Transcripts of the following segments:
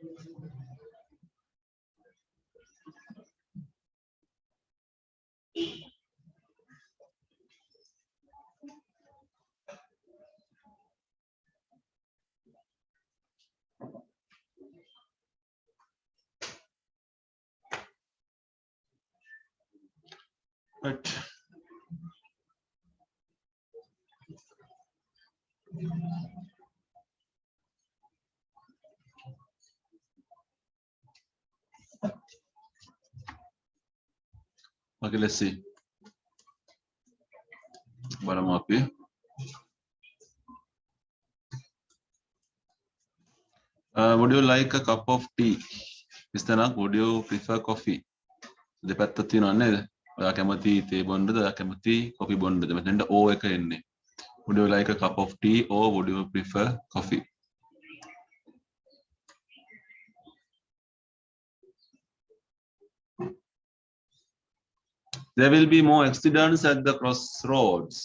Right. Okay, let's see. Bottom up here. Would you like a cup of tea? Istanak, would you prefer coffee? දෙපැත්ත තියෙනවා නේද? ඔයා කැමති තේ බොන්නද? ඔයා කැමති කොෆි බොන්නද? මෙතෙන්ට O එක එන්නේ. Would you like a cup of tea or would you prefer coffee? There will be more accidents at the crossroads.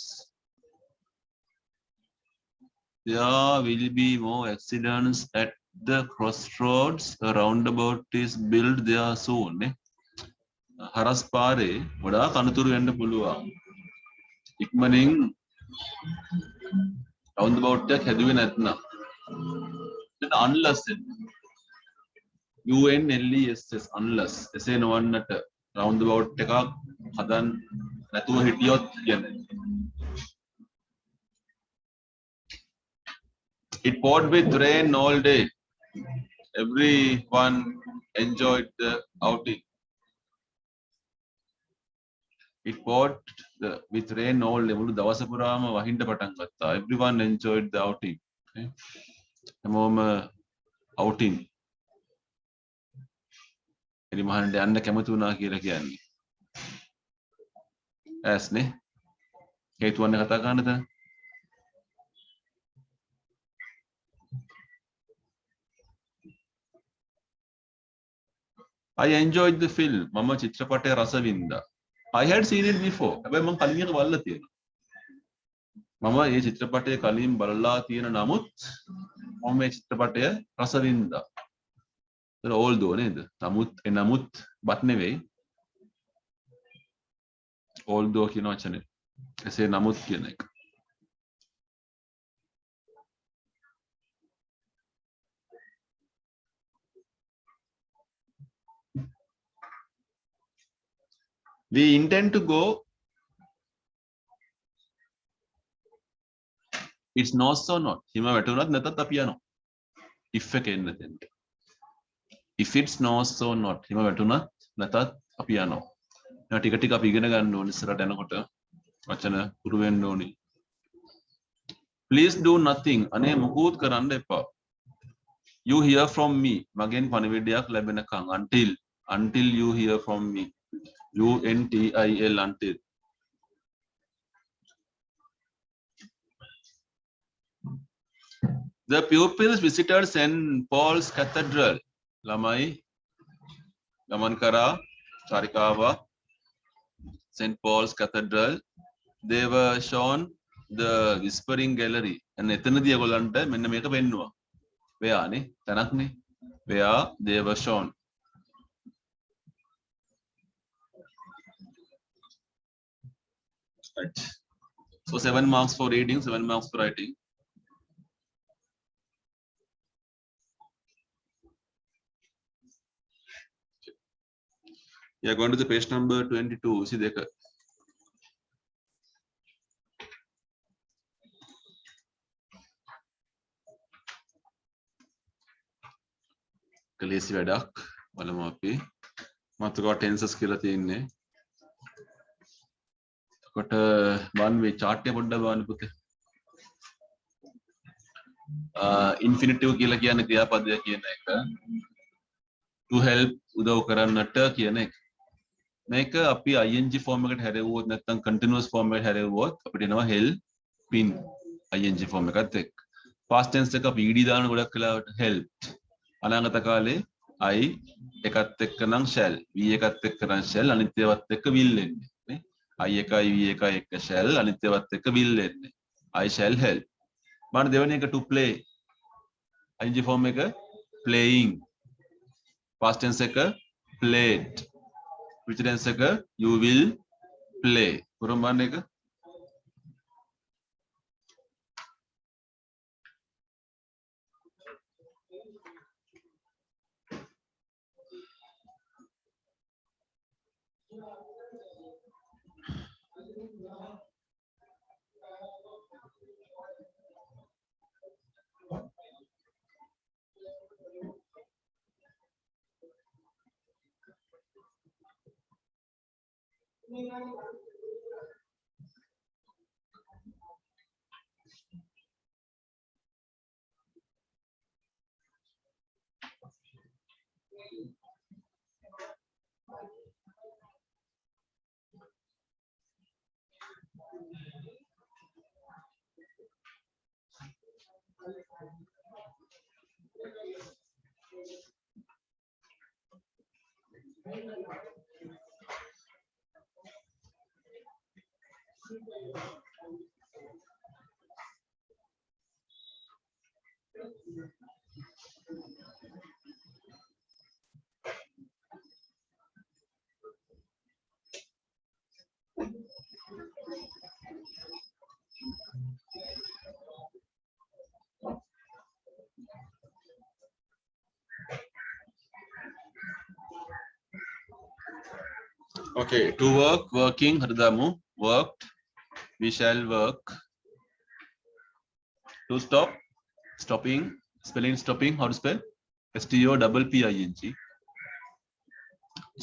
There will be more accidents at the crossroads. A roundabout is built there soon. හරස් පාරේ වඩා කනතුරු වෙන්න පුළුවන්. ඉක්මනින් roundabout එකක් හැදුවේ නැත්නම්. then unless UNLESS unless එසේ නොවන්නට roundabout එකක් හදන්න නැතුව හිටියොත් කියන්නේ. It poured with rain all day. Everyone enjoyed the outing. It poured with rain all day. මුළු දවස පුරාම වහින්න පටන් ගත්තා. Everyone enjoyed the outing. Okay. හැමෝම outing. එනි මහන්ට යන්න කැමති වුණා කියලා කියන්නේ. ඇස් නේ. හේතුවන්නේ කතා කරන්නද? I enjoyed the film. මම චිත්‍රපටය රස වින්දා. I had seen it before. හැබැයි මම කලින් එක බලලා තියෙනවා. මම මේ චිත්‍රපටය කලින් බලලා තියෙන නමුත් මම මේ චිත්‍රපටය රස වින්දා. ඒක although නේද? නමුත් but නෙවෙයි. although කියන වචනේ. එසේ නමුත් කියන එක. We intend to go. It snows or not. හිම වැටුණත් නැතත් අපි යනවා. if එක එන්න දෙන්න. If it snows or not. හිම වැටුණත් නැතත් අපි යනවා. එහෙනම් ටික ටික අපි ඉගෙන ගන්න ඕනේ ඉස්සරහට යනකොට වචන පුරු වෙන්න ඕනේ. Please do nothing. අනේ මුකුත් කරන්න එපා. You hear from me. මගෙන් පණිවිඩයක් ලැබෙනකන් until you hear from me. UNTIL until. The pupils visited St. Paul's Cathedral. ළමයි ගමන් කරා චාරිකාව St. Paul's Cathedral. They were shown the Whispering Gallery. and එතනදී ඒගොල්ලන්ට මෙන්න මේක පෙන්නුවා. වෙයානේ තනක්නේ. where they were shown. Right. So 7 marks for reading, 7 marks for writing. Yeah, going to the page number 22. See there. කලේසි වැඩක් බලමු අපි. මාතෘකාව tenses කියලා තියෙන්නේ. කොට one way chart එක පොඩ්ඩක් බලන්න පුතේ. infinitive කියලා කියන්නේ ක්‍රියාපදය කියන එක. to help උදව් කරන්නට කියන එක. මේක අපි ing form එකට හැරෙවුවොත් නැත්නම් continuous form එකට හැරෙවුවොත් අපිට එනවා helping ing form එකත් එක්ක. past tense එක අපි ed දාන ගොඩක් වෙලාවට helped. අනාගත කාලේ I එකත් එක්ක නම් shall, v එකත් එක්ක නම් shall, අනිත් ඒවාත් එක්ක will එන්නේ නේ. I එකයි v එකයි එක්ක shall, අනිත් ඒවාත් එක්ක will එන්නේ. I shall help. බලන්න දෙවෙනි එක to play. ing form එක playing. past tense එක played, future tense එක you will play. පුරම් බලන්න එක. Okay, to work, working, හරිදාමු. Worked, we shall work. To stop, stopping, spelling stopping, how to spell? S-T-O-P-P-I-N-G.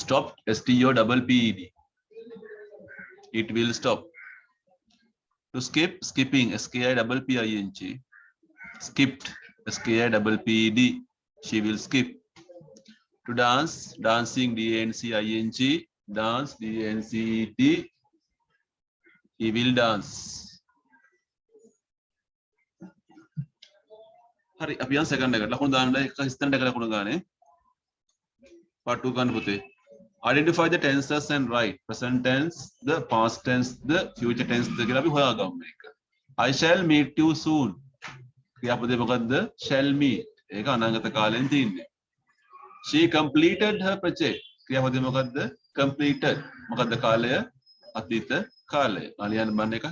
Stop, S-T-O-P-P-E-D. It will stop. To skip, skipping, S-K-I-P-P-I-N-G. Skipped, S-K-I-P-P-E-D. She will skip. To dance, dancing, D-A-N-C-I-N-G. Dance, D-A-N-C-E-T. He will dance. Hari, අපි යන් second එකට ලකුණු දාන්න එක හිස්තැනට එක ලකුණු ගානේ. part 2 ගන්න පුතේ. Identify the tenses and write present tense, the past tense, the future tense කියලා අපි හොයාගමු මේක. I shall meet you soon. ක්‍රියාපදේ මොකද්ද? shall meet. ඒක අනාගත කාලෙන් තියෙන්නේ. She completed her project. ක්‍රියාපදේ මොකද්ද? completed. මොකද්ද කාලය? අතීත කාලය. අලියන්න බන්න එක.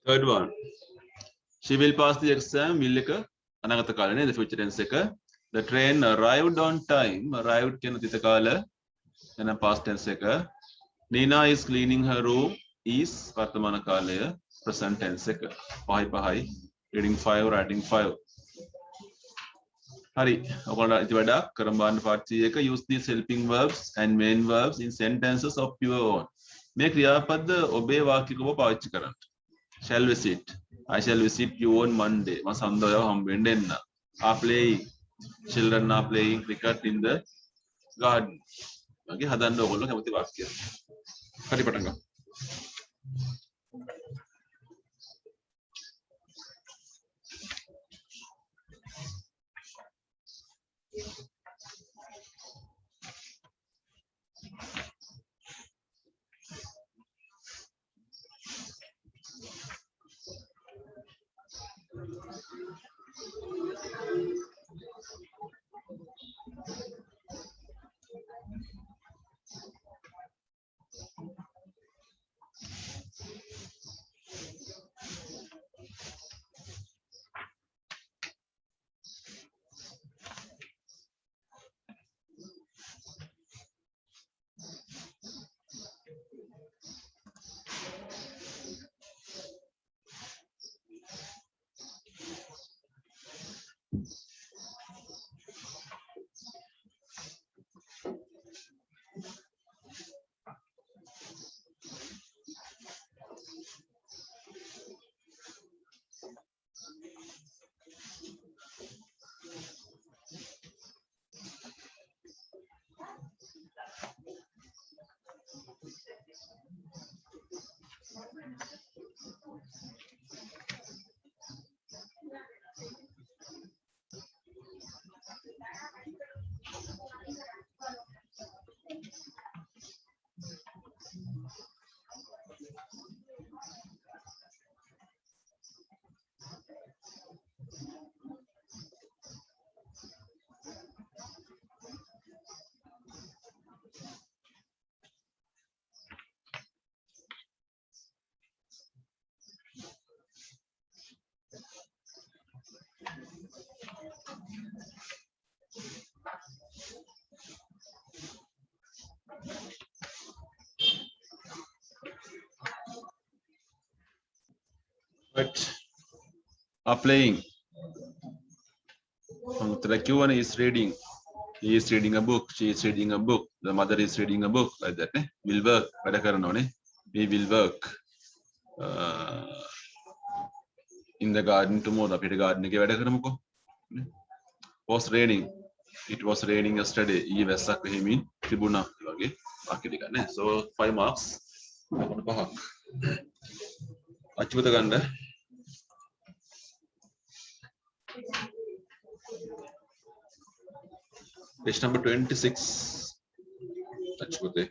Third one. She will pass the exam. Will එක අනාගත කාලේ නේද? future tense එක. The train arrived on time. Arrived කියන අතීත කාල. එන past tense එක. Nina is cleaning her room. Is වර්තමාන කාලය. present tense එක. පහයි. reading 5, writing 5. හරි. ඔයගොල්ලෝ ඉති වැඩක් කරන් බලන්න part 3 එක. Use these helping verbs and main verbs in sentences of your own. මේ ක්‍රියාපද ඔබේ වාක්‍යයක ඔබ පාවිච්චි කරන්න. Shall visit. I shall visit you on Monday. මම සඳෝයව හම්බ වෙන්න එන්න. Are playing. Children are playing cricket in the garden. වගේ හදන්න ඕගොල්ලෝ කැමති වාක්‍ය. හරි පටන් ගමු. but are playing. The Q1 is reading. He is reading a book. She is reading a book. The mother is reading a book. Like that. Will work. We will work. In the garden tomorrow. Apita garden ke wada karamako. Was raining. It was raining yesterday. Ee wesak wehimin tibuna wage. Akidika ne. So 5 marks. Akona pahak. Achwata ganda. Page number 26. Achwate.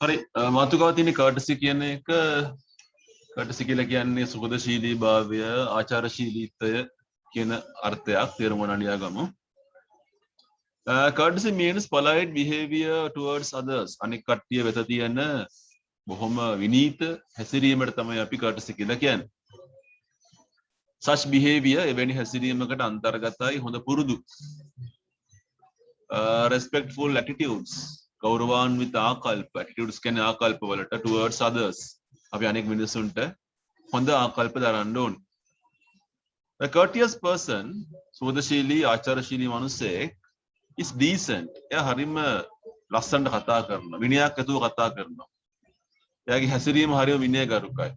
හරි මාතුකාව තියෙන courtesy කියන එක courtesy කියලා කියන්නේ සුහදශීලී භාවය ආචාරශීලීත්වය කියන අර්ථයක් තේරුම් ගන්න ගමු. Courtesy means polite behavior towards others. අනික් කට්ටිය වෙත තියෙන බොහොම විනීත හැසිරීමට තමයි අපි courtesy කියලා කියන්නේ. Such behavior එවැනි හැසිරීමකට අන්තර්ගතයි හොඳ පුරුදු. Respectful attitudes. ගෞරවාන්විත ආකල්ප attitudes කියන්නේ ආකල්ප වලට towards others අපි අනෙක් මිනිසුන්ට හොඳ ආකල්ප දරන්න ඕන. A courteous person සුවදශීලී ආචාරශීලී මිනිසෙක් is decent. එයා හරිම ලස්සනට කතා කරනවා. විනයක් ඇතුව කතා කරනවා. එයාගේ හැසිරීම හරිම විනයගරුකයි.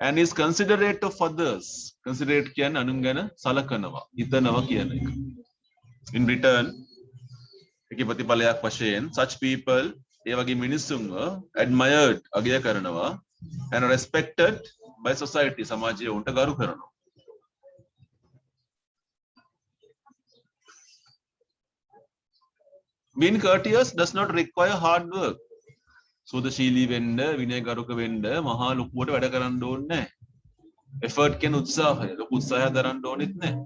And is considerate of others. Considerate කියන්නේ අනුන් ගැන සලකනවා, හිතනවා කියන එක. In return එකේ ප්‍රතිඵලයක් වශයෙන් such people ඒ වගේ මිනිස්සුන්ව admired අගය කරනවා and respected by society සමාජයේ උන්ට ගරු කරනවා. Being courteous does not require hard work. සුවදශීලී වෙන්න විනයගරුක වෙන්න මහා ලොකුවට වැඩ කරන්න ඕනේ නැහැ. effort කියන උත්සාහය ලොකු උත්සාහයක් දරන්න ඕනෙත් නැහැ.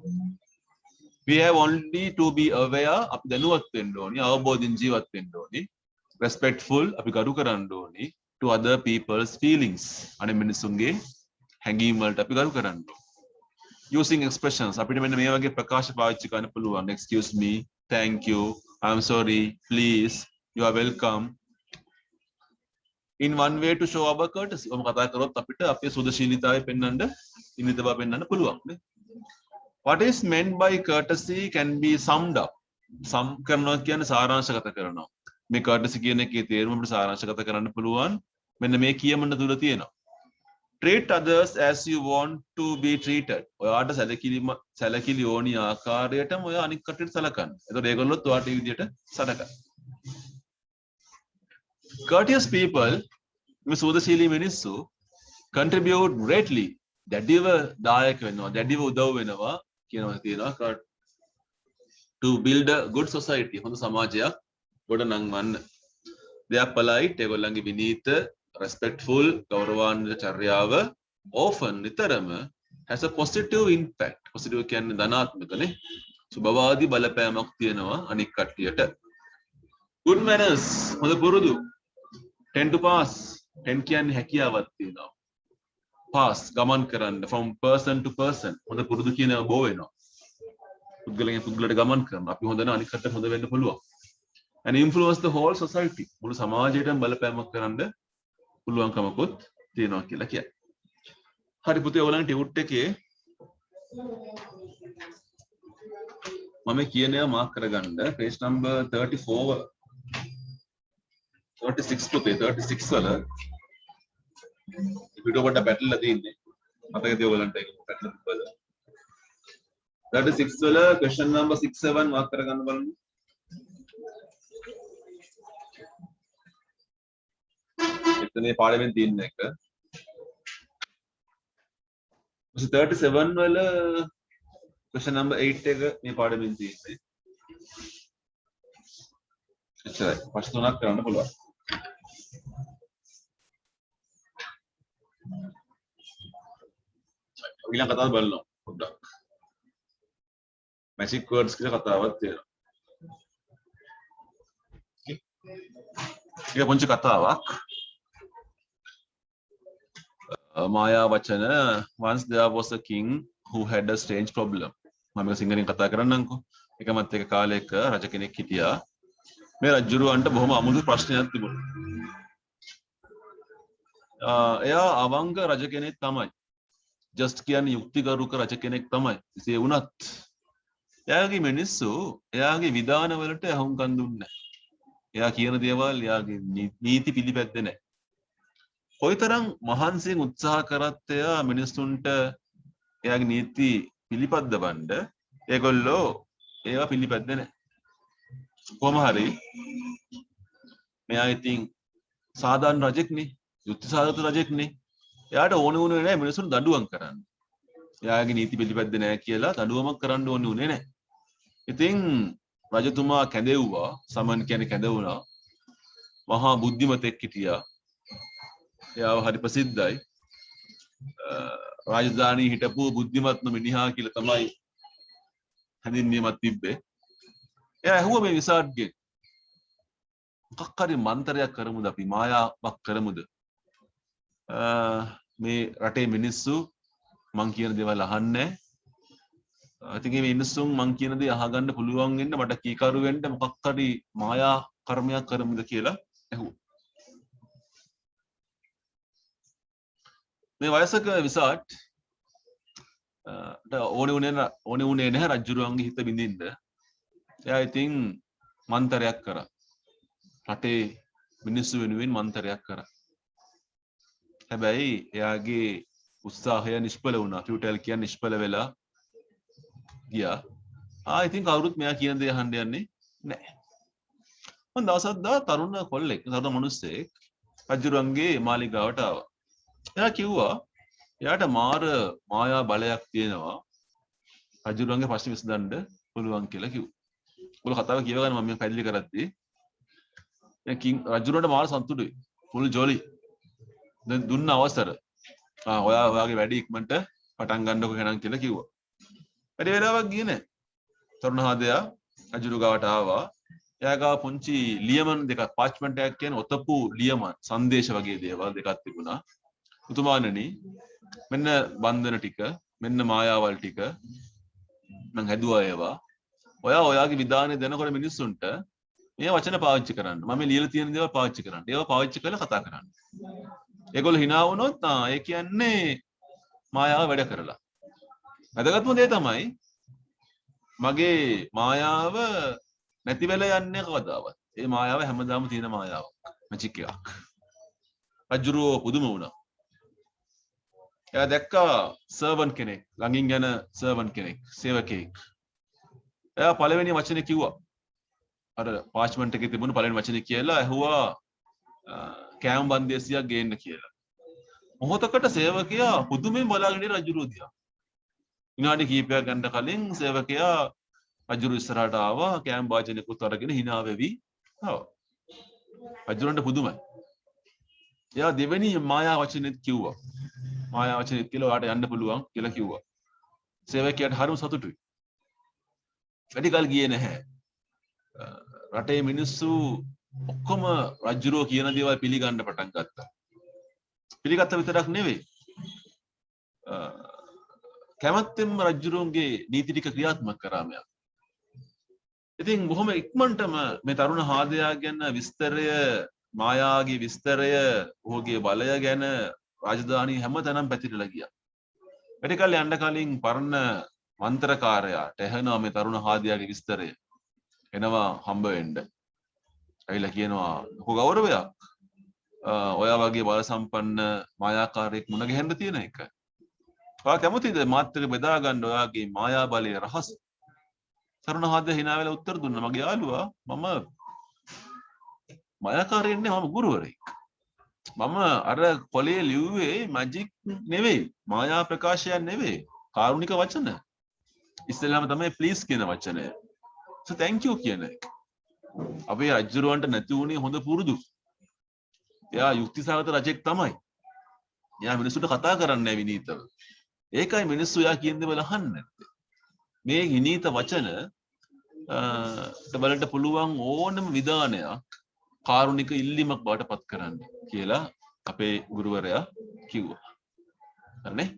We have only to be aware අපි දැනුවත් වෙන්න ඕනි අවබෝධයෙන් ජීවත් වෙන්න ඕනි respectful අපි ගරු කරන්න ඕනි to other people's feelings අනේ මිනිසුන්ගේ හැඟීම් වලට අපි ගරු කරන්න ඕනි using expressions අපිට මෙන්න මේ වගේ ප්‍රකාශ පාවිච්චි කරන්න පුළුවන් excuse me thank you I am sorry please you are welcome in one way to show our courtesy ඔම කතා කරොත් අපිට අපේ සුවදශීලීතාවය පෙන්වන්න ඉනිත බව පෙන්වන්න පුළුවන් නේ. What is meant by courtesy can be summed up. Sum කරනවා කියන්නේ සාරාංශගත කරනවා. මේ courtesy කියන එකේ තේරුම අපිට සාරාංශගත කරන්න පුළුවන්. මෙන්න මේ කියමන තුල තියෙනවා. Treat others as you want to be treated. ඔයාට සැලකිලි ඕනි ආකාරයටම ඔයා අනික් කටට සලකන්න. එතකොට ඒගොල්ලොත් ඔයාට මේ විදිහට සලකන. Courteous people මේ සුවදශීලී මිනිස්සු contribute greatly. දැඩිව දායක වෙනවා. දැඩිව උදව් වෙනවා. කියනවා තියෙනවා to build a good society හොඳ සමාජයක් ගොඩනංවන්න. they are polite ඒගොල්ලන්ගේ විනීත respectful ගෞරවාන්විත චර්යාව often නිතරම has a positive impact. positive කියන්නේ ධනාත්මකනේ. සුබවාදී බලපෑමක් තියෙනවා අනික් කට්ටියට. good manners හොඳ පුරුදු tend to pass tend කියන්නේ හැකියාවක් තියෙනවා. pass ගමන් කරන්න from person to person හොඳ පුරුදු කියන බෝ වෙනවා පුද්ගලයන් පුද්ගලට ගමන් කරනවා අපි හොඳ අනික් කටට හොඳ වෙන්න පුළුවන් and influence the whole society මුළු සමාජයටම බලපෑමක් කරන්න පුළුවන්කමකුත් තියෙනවා කියලා කියයි. හරි පුතේ ඔයගොල්ලන් ටියුට් එකේ මම කියන ඒවා මාක් කරගන්න page number 34 36 පුතේ 36 වල video කොට පැටලලා තියෙන්නේ මතකද ඔයගලන්ට ඒක පැටලලා තිබ්බද 36 වල question number 6 7 මාක් කරගන්න බලන්න එතනේ පාඩමෙන් තියෙන එක 37 වල question number 8 එක මේ පාඩමෙන් තියෙන්නේ එච්චරයි. ප්‍රශ්න තුනක් කරන්න පුළුවන්. ඊළඟ කතාව බලනවා පොඩ්ඩක්. මැජික් වර්ඩ්ස් කියලා කතාවක් තියෙනවා. ඒක පොන්චි කතාවක්. මායා වචන once there was a king who had a strange problem. මම මේක සිංහලෙන් කතා කරන්නම්කෝ. එකමත් එක කාලයක රජ කෙනෙක් හිටියා. මේ රජුරවන්ට බොහොම අමුතු ප්‍රශ්නයක් තිබුණා. එයා අවංග රජ කෙනෙක් තමයි. just කියන්නේ යුක්තිගරුක රජ කෙනෙක් තමයි. එසේ වුණත් එයාගේ මිනිස්සු එයාගේ විධාන වලට අහුම්කම් දුන්නේ නැහැ. එයා කියන දේවල් එයාගේ නීති පිළිපැද්දේ නැහැ. කොයිතරම් මහන්සියෙන් උත්සාහ කරත් එයා මිනිස්සුන්ට එයාගේ නීති පිළිපද්දවන්න ඒගොල්ලෝ ඒවා පිළිපැද්දේ නැහැ. කොහොම හරි මෙයා ඉතින් සාමාන්‍ය රජෙක්නේ, යුක්ති සාගත රජෙක්නේ. එයාට ඕනේ නැහැ මිනිස්සුන්ට දඬුවම් කරන්න. එයාගේ නීති පිළිපැද්දේ නැහැ කියලා දඬුවමක් කරන්න ඕනේ නැහැ. ඉතින් රජතුමා කැඳෙව්වා, සමන් කියන්නේ කැඳවුණා. මහා බුද්ධිමතෙක් හිටියා. එයාව හරි ප්‍රසිද්ධයි. රාජධානී හිටපු බුද්ධිමත්ම මිනිහා කියලා තමයි හැඳින්වීමක් තිබ්බේ. එයා ඇහුවා මේ විසාඩ්ගෙන් මොකක් හරි මන්තරයක් කරමුද අපි, මායාවක් කරමුද? මේ රටේ මිනිස්සු මං කියන දේවල් අහන්නේ නැහැ. ඉතින් මේ මිනිස්සුන් මං කියන දේ අහගන්න පුළුවන් වෙන්න මට කීකරු වෙන්න මොකක් හරි මායා කර්මයක් කරමුද කියලා ඇහුවා. මේ වයසක විසාඩ් ඕනේ උනේ නැහැ රජුරුවන්ගේ හිත බින්දින්න. එයා ඉතින් මන්තරයක් කරා. රටේ මිනිස්සු වෙනුවෙන් මන්තරයක් කරා. හැබැයි එයාගේ උත්සාහය නිෂ්ඵල වුණා. ෆියුටල් කියන්නේ නිෂ්ඵල වෙලා ගියා. ඉතින් කවුරුත් මෙයා කියන දේ අහන්න යන්නේ නැහැ. මම දවසක් තරුණ කොල්ලෙක්, තරුණ මිනිස්සෙක් රජුරුවන්ගේ මාලිගාවට ආවා. එයා කිව්වා එයාට මාර මායා බලයක් තියෙනවා. රජුරුවන්ගේ ප්‍රශ්න විසඳන්න පුළුවන් කියලා කිව්වා. ඔයගොල්ලෝ කතාව කියව ගන්න මම මේ පැහැදිලි කරද්දී රජුරුවන්ට මාර සතුටුයි. full jolly. දැන් දුන්න අවසර. ඔයාගේ වැඩි ඉක්මනට පටන් ගන්නකො කෙනන් කියලා කිව්වා. වැඩි වෙලාවක් ගියේ නැහැ. තරුණ හාදයා රජුරු ගාවට ආවා. එයා ගාව පුංචි ලියමන් දෙකක්, පාච්මන්ට් එකක් කියන්නේ ඔතපු ලියමන්, සංදේශ වගේ දේවල් දෙකක් තිබුණා. උතුමාණනි මෙන්න බන්ධන ටික, මෙන්න මායාවල් ටික මං හැදුවා ඒවා. ඔයාගේ විධානය දෙනකොට මිනිස්සුන්ට මේ වචන පාවිච්චි කරන්න. මම ලියලා තියෙන දේවල් පාවිච්චි කරන්න. ඒවා පාවිච්චි කරලා කතා කරන්න. ඒගොල්ලෝ hina වුණොත් ඒ කියන්නේ මායාව වැඩ කරලා. වැදගත්ම දේ තමයි මගේ මායාව නැති වෙලා යන්නේ කවදාවත්. ඒ මායාව හැමදාම තියෙන මායාවක්. මැජික් එකක්. රජුරෝ පුදුම වුණා. එයා දැක්කා සර්වන්ට් කෙනෙක්, ළඟින් යන සර්වන්ට් කෙනෙක්, සේවකයෙක්. එයා පළවෙනි වචනේ කිව්වා. අර පාර්ච්මන්ට් එකේ තිබුණු පළවෙනි වචනේ කියලා ඇහුවා කෑම බන්දේසියක් ගේන්න කියලා. මොහොතකට සේවකයා පුදුමෙන් බලාගෙන රජුරෝ දිහා. විනාඩි කිහිපයක් ගන්න කලින් සේවකයා රජුරු ඉස්සරහට ආවා, කෑම වාචනෙකුත් අරගෙන hina වෙවි ආවා. රජුරන්ට පුදුමයි. එයා දෙවෙනි මායා වචනෙත් කිව්වා. මායා වචනෙත් කියලා ඔයාට යන්න පුළුවන් කියලා කිව්වා. සේවකයාට හරිම සතුටුයි. වැඩි කල් ගියේ නැහැ. රටේ මිනිස්සු ඔක්කොම රජුරෝ කියන දේවල් පිළිගන්න පටන් ගත්තා. පිළිගත්ත විතරක් නෙවෙයි. කැමැත්තෙන්ම රජුරුන්ගේ නීති ටික ක්‍රියාත්මක කරා මෙයා. ඉතින් බොහොම ඉක්මනටම මේ තරුණ හාදයා ගැන විස්තරය, මායාගේ විස්තරය, ඔහුගේ බලය ගැන රාජධානී හැමතැනම පැතිරලා ගියා. වැඩි කල් යන්න කලින් පරණ මන්ත්‍රකාරයාට ඇහෙනවා මේ තරුණ හාදයාගේ විස්තරය. එනවා හම්බ වෙන්න. ඇවිල්ලා කියනවා ලොකු ගෞරවයක්. ඔයා වගේ බල සම්පන්න මායාකාරයෙක් මුණ ගැහෙන්න තියෙන එක. ඔයා කැමතිද මාත් එක්ක බෙදා ගන්න ඔයාගේ මායා බලයේ රහස? තරුණ හාදයා hina වෙලා උත්තර දුන්නා. මගේ යාළුවා මම මායාකාරයෙක් නෙවෙයි, මම ගුරුවරයෙක්. මම අර කොලේ ලිව්වේ මැජික් නෙවෙයි, මායා ප්‍රකාශයක් නෙවෙයි, කාරුණික වචන. ඉස්සෙල්ලාම තමයි ප්ලීස් කියන වචනය. so thank you කියන එක. අපේ රජුරවන්ට නැති වුණේ හොඳ පුරුදු. එයා යුක්තිසහගත රජෙක් තමයි. එයා මිනිස්සුන්ට කතා කරන්නේ විනීතව. ඒකයි මිනිස්සු එයා කියන දේවල් අහන්නේ නැත්තේ. මේ විනීත වචන බලන්න පුළුවන් ඕනම විධානයක් කාරුණික ඉල්ලීමක් බවට පත් කරන්න කියලා අපේ ගුරුවරයා කිව්වා. හරිනේ?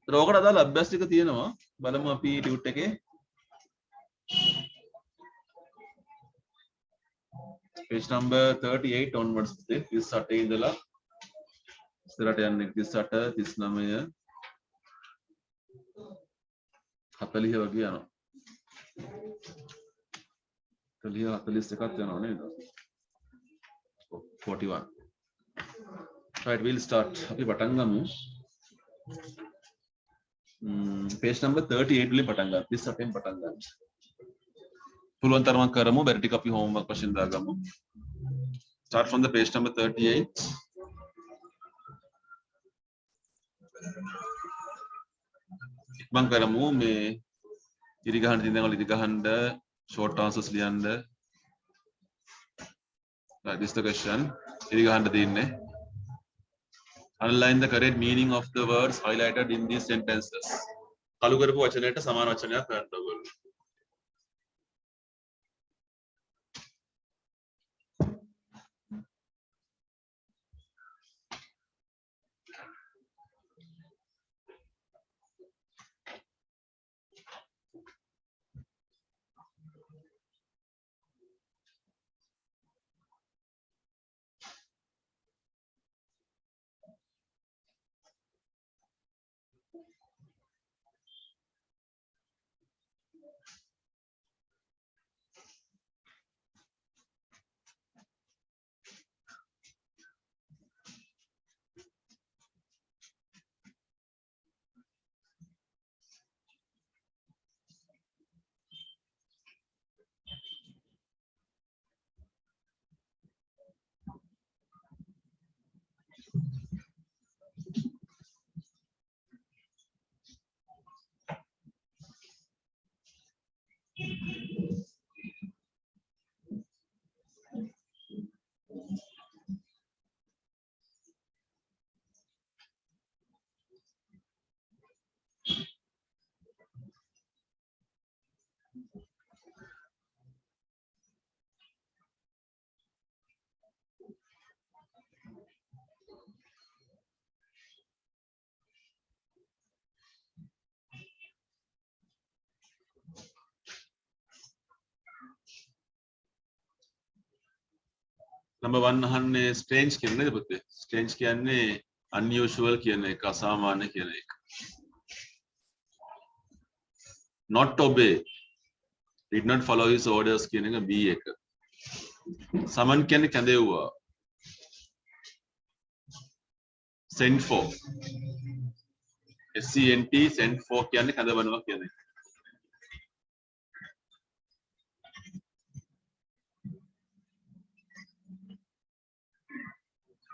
ඒත් ඕකට අදාළ අභ්‍යාස ටික තියෙනවා. බලමු අපි ටියුට් එකේ. page number 38 onwards 38 ඉඳලා ඉස්සරහට යන්නේ 38 39 40 වගේ යනවා. 40 41ක් යනවා නේද? 41. Right, we'll start. අපි පටන් ගමු. page number 38 වලින් පටන් ගන්න. 38න් පටන් ගන්න. පුළුවන් තරමක් කරමු. බැරි ටික අපි homework වශයෙන් දාගමු. Start from the page number 38. ඉක්මන් කරමු මේ ඉරිගහන්න තියෙන දේවල් ඉරිගහන්න short answers ලියන්න. Right, this is the question. ඉරිගහන්න තියෙන්නේ. Underline the correct meaning of the words highlighted in these sentences. කළු කරපු වචනයට සමාන වචනයක් ගන්න ඕගොල්ලෝ. Number 1 අහන්නේ strange කියන්නේ නේද පුතේ? Strange කියන්නේ unusual කියන එක, අසාමාන්‍ය කියන එක. Not obey. Did not follow his orders කියන එක B එක. Summon කියන්නේ කැඳෙව්වා. Send for. SCNT send for කියන්නේ කැඳවනවා කියන එක.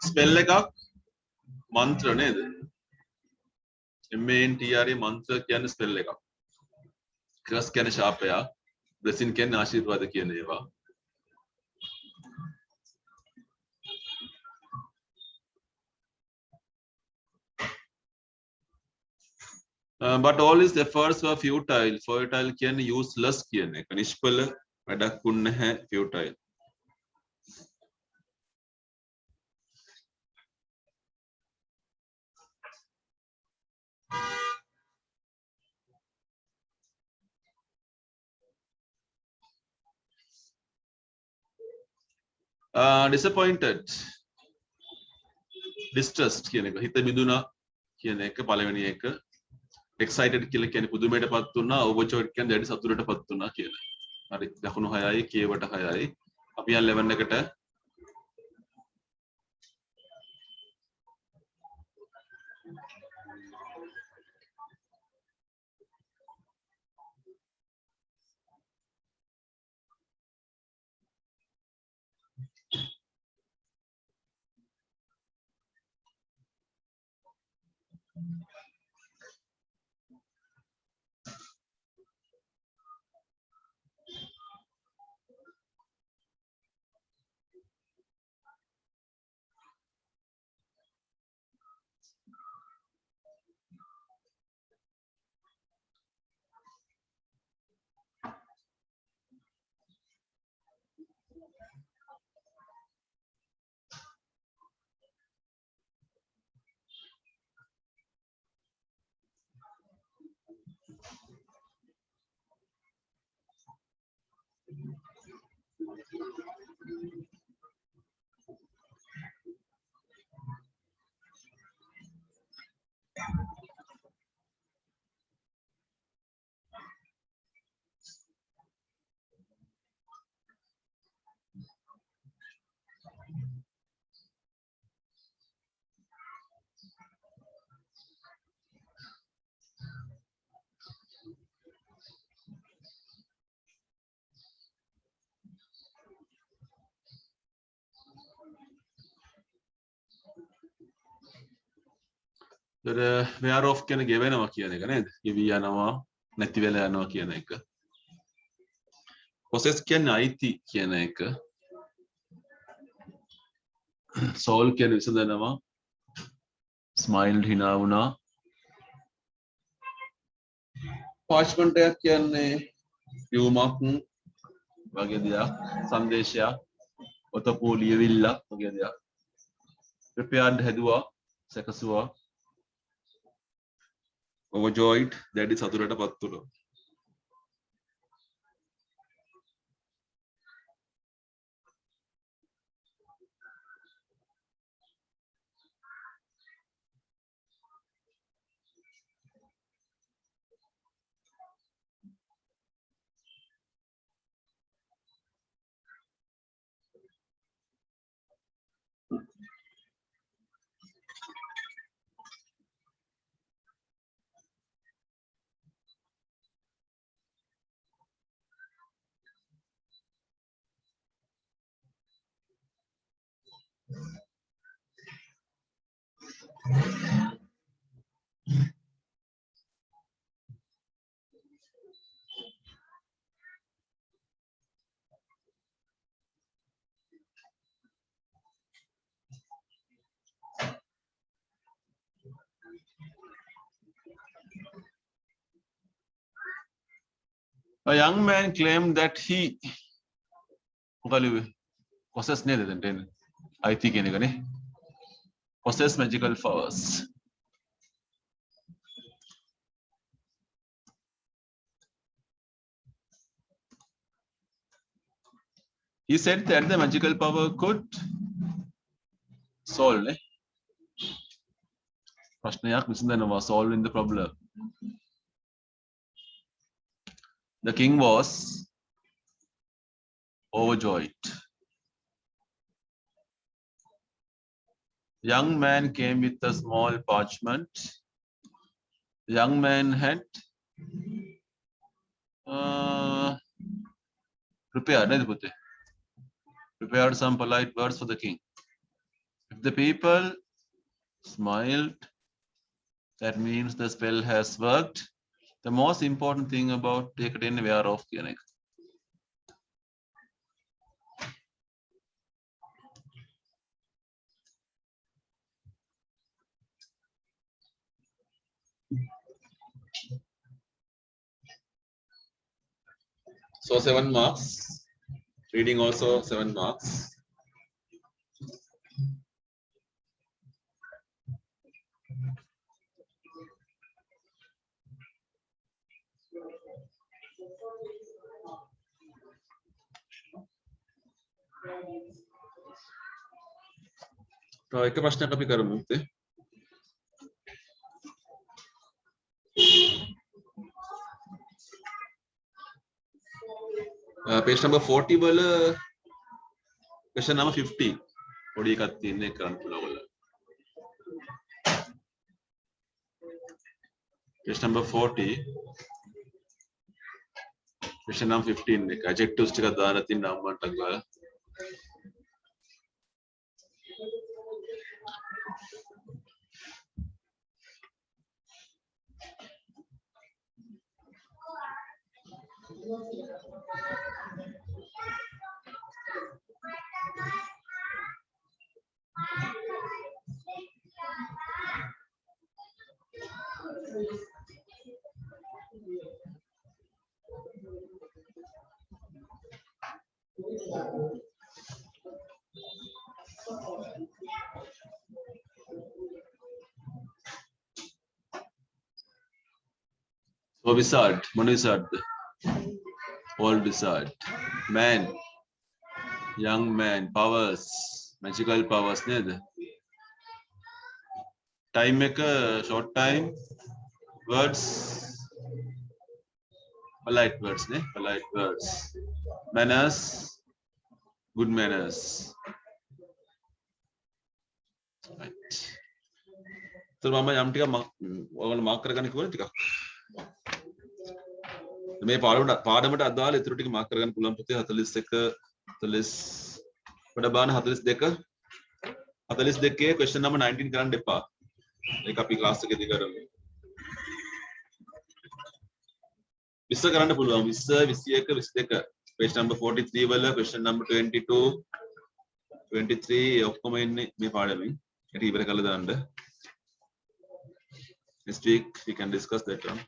ස්පෙල් එකක් මන්ත්‍ර නේද? MANTRA මන්ත්‍ර කියන්නේ ස්පෙල් එකක්. ක්‍රස් කියන්නේ ශාපය, බ්ලෙසින් කියන්නේ ආශිර්වාද කියන ඒවා. But all his efforts were futile. Futile කියන්නේ useless කියන එක. නිෂ්ඵල, වැඩක් වුන්නේ නැහැ, futile. Disappointed, distressed කියන එක. හිත බිඳුණා කියන එක පළවෙනි එක. Excited කියලා කියන්නේ පුදුමයටපත් වුණා, overjoyed කියන්නේ දැඩි සතුටටපත් වුණා කියලා. හරි. ලකුණු 6යි, කියවට 6යි. අපි යන් 11 එකට. where of කියන ගෙවෙනවා කියන එක නේද? ගෙවි යනවා නැති වෙලා යනවා කියන එක. possess කියන්නේ අයිති කියන එක. soul කියන්නේ විසඳනවා. smiled hina වුණා. parchment එකක් කියන්නේ යුමක් වගේ දෙයක්. සංදේශයක්. ඔතපෝ ලියවිල්ලක් වගේ දෙයක්. prepared හැදුවා. සැකසුවා. overjoyed දැඩි සතුටටපත් වුණා. A young man claimed that he possessed possess magical powers. He said that the magical power could solve ප්‍රශ්නයක් විසඳනවා, solving the problem. The king was overjoyed. Young man came with a small parchment. Young man had prepared some polite words for the king. If the people smiled, that means the spell has worked. The most important thing about take it in aware of කියන එක. So 7 marks. Reading also 7 marks. එක ප්‍රශ්නයක් අපි කරමු. Page number 40 වල question number 50 පොඩි එකක් තියෙන එක කරන්න පුළුවන් ඔයගොල්ලෝ. Page number 40 question number 15 එක adjectives ටිකක් දාලා තියෙන නම් මට්ටක් ගාලා. So wizard, මොන wizard? Old wizard. Man, young man, powers, magical powers නේද? Time එක short time, words, polite words නේ, polite words. Manners, good manners. Right. So මම යම් ටිකක් ඔයගොල්ලෝ මාක් කරගන්න කිව්වනේ ටිකක්. මේ පාඩමට අදාළ ඉතුරු ටික මාක් කරගන්න පුළුවන් පුතේ 41 40 වඩා බාන 42 42 question number 19 කරන්න එපා. ඒක අපි ක්ලාස් එකේදී කරමු. 20 කරන්න පුළුවන් 20 21 22 page number 43 වල question number 22 23 ඔක්කොම ඉන්නේ මේ පාඩමෙන්. ඒක ඉවර කරලා දාන්න. Next week we can discuss that one.